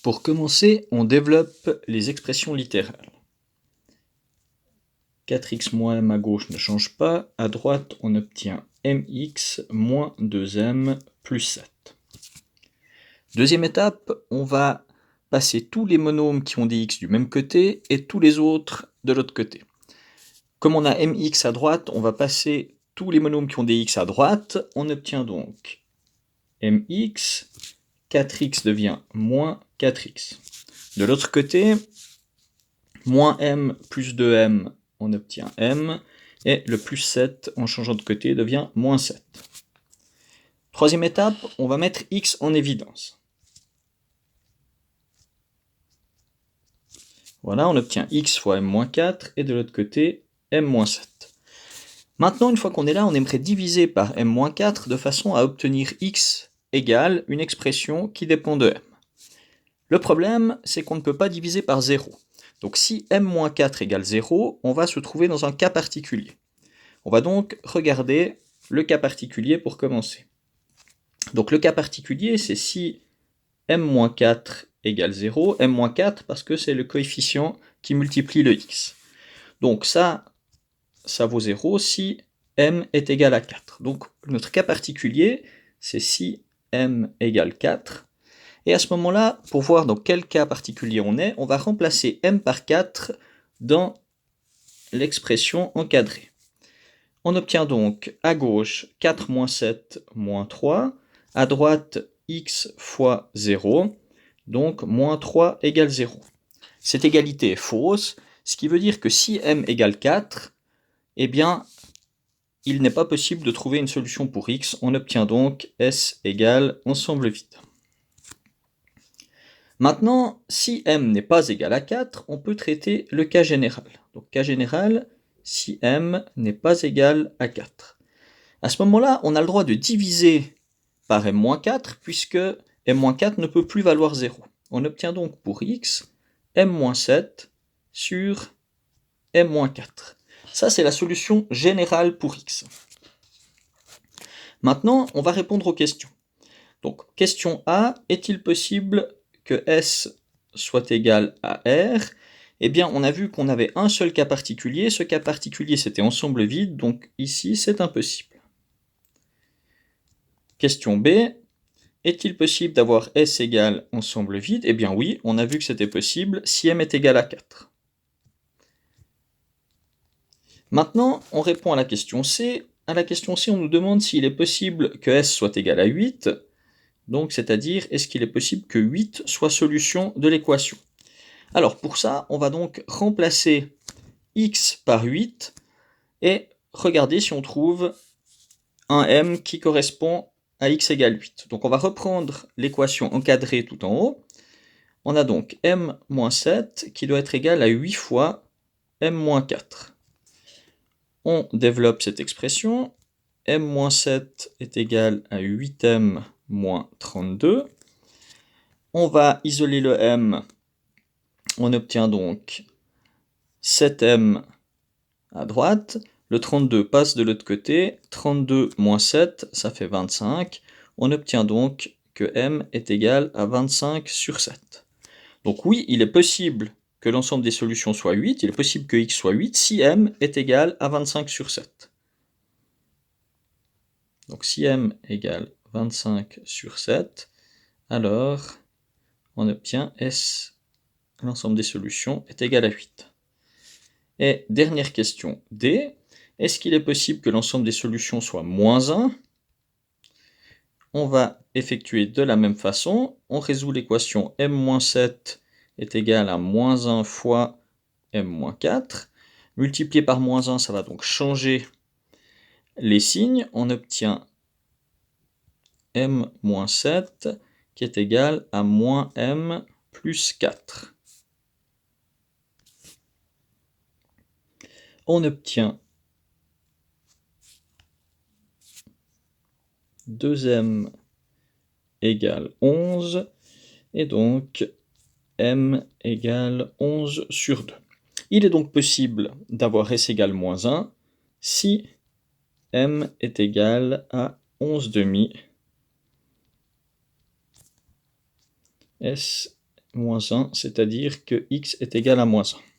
Pour commencer, on développe les expressions littérales. 4x moins m à gauche ne change pas. À droite, on obtient mx moins 2m plus 7. Deuxième étape, on va passer tous les monômes qui ont des x du même côté et tous les autres de l'autre côté. Comme on a mx à droite, on va passer tous les monômes qui ont des x à droite. On obtient donc mx, 4x devient moins 4x. De l'autre côté, moins m plus 2m, on obtient m, et le plus 7, en changeant de côté, devient moins 7. Troisième étape, on va mettre x en évidence. Voilà, on obtient x fois m moins 4, et de l'autre côté, m moins 7. Maintenant, une fois qu'on est là, on aimerait diviser par m moins 4 de façon à obtenir x égale une expression qui dépend de m. Le problème, c'est qu'on ne peut pas diviser par 0. Donc si m-4 égale 0, on va se trouver dans un cas particulier. On va donc regarder le cas particulier pour commencer. Donc le cas particulier, c'est si m-4 égale 0, m-4 parce que c'est le coefficient qui multiplie le x. Donc ça vaut 0 si m est égal à 4. Donc notre cas particulier, c'est si m égale 4. Et à ce moment-là, pour voir dans quel cas particulier on est, on va remplacer m par 4 dans l'expression encadrée. On obtient donc à gauche 4 moins 7 moins 3, à droite x fois 0, donc moins 3 égale 0. Cette égalité est fausse, ce qui veut dire que si m égale 4, eh bien, il n'est pas possible de trouver une solution pour x. On obtient donc S égale ensemble vide. Maintenant, si m n'est pas égal à 4, on peut traiter le cas général. Donc cas général, si m n'est pas égal à 4. À ce moment-là, on a le droit de diviser par m-4, puisque m-4 ne peut plus valoir 0. On obtient donc pour x, m-7 sur m-4. Ça, c'est la solution générale pour x. Maintenant, on va répondre aux questions. Donc, question A, est-il possible que S soit égal à R? Eh bien, on a vu qu'on avait un seul cas particulier. Ce cas particulier, c'était ensemble vide, donc ici, c'est impossible. Question B, est-il possible d'avoir S égale ensemble vide? Eh bien oui, on a vu que c'était possible si M est égal à 4. Maintenant, on répond à la question C. À la question C, on nous demande s'il est possible que S soit égal à 8. Donc, c'est-à-dire, est-ce qu'il est possible que 8 soit solution de l'équation? Alors, pour ça, on va donc remplacer x par 8 et regarder si on trouve un m qui correspond à x égale 8. Donc, on va reprendre l'équation encadrée tout en haut. On a donc m-7 qui doit être égal à 8 fois m-4. On développe cette expression. m-7 est égal à 8m moins 32. On va isoler le m. On obtient donc 7m à droite. Le 32 passe de l'autre côté. 32 moins 7, ça fait 25. On obtient donc que m est égal à 25 sur 7. Donc oui, il est possible que l'ensemble des solutions soit 8. Il est possible que x soit 8 si m est égal à 25 sur 7. Donc si m égale 25 sur 7, alors on obtient S, l'ensemble des solutions, est égal à 8. Et dernière question D, est-ce qu'il est possible que l'ensemble des solutions soit moins 1? On va effectuer de la même façon. On résout l'équation m-7 est égal à moins 1 fois m-4. Multiplié par moins 1, ça va donc changer les signes. On obtient m-7 qui est égal à moins m plus 4. On obtient 2m égale 11, et donc m égale 11 sur 2. Il est donc possible d'avoir s égale moins 1 si m est égal à 11 demi. S moins 1, c'est-à-dire que x est égal à moins 1.